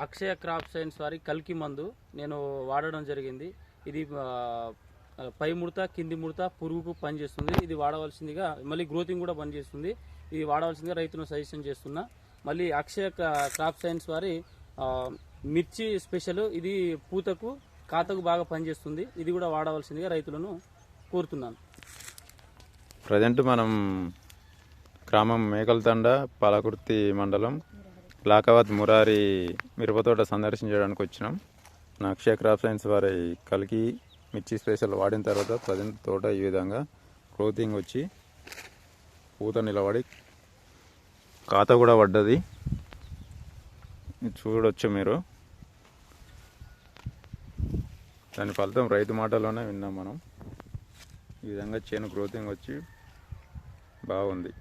అక్షయ crop science వారి కల్కి మందు నేను వాడడం జరిగింది. ఇది పై ముడత కింది ముడత పురుగుకు పనిచేస్తుంది. ఇది వాడవలసిందిగా, మళ్ళీ గ్రోతింగ్ కూడా పనిచేస్తుంది. ఇది వాడవలసిందిగా రైతును సజెషన్ చేస్తున్నా. మళ్ళీ అక్షయ క్రాప్ సైన్స్ వారి మిర్చి స్పెషల్, ఇది పూతకు కాతకు బాగా పనిచేస్తుంది. ఇది కూడా వాడవలసిందిగా రైతులను కోరుతున్నాను. ప్రజెంట్ మనం గ్రామం మేకలతండ, పాలకుర్తి మండలం, లాకావత్ మురారి మిరపతోట సందర్శించడానికి వచ్చినాం. అక్షయ క్రాప్ సైన్స్ వారి కలికి మిర్చి స్పెషల్ వాడిన తర్వాత ప్రజెంట్ తోట ఈ విధంగా గ్రోతింగ్ వచ్చి పూత నిలబడి కాత కూడా పడ్డది. చూడొచ్చు మీరు. దాని ఫలితం రైతు మాటలోనే విన్నాం మనం. ఈ విధంగా చేను గ్రోతింగ్ వచ్చి బాగుంది.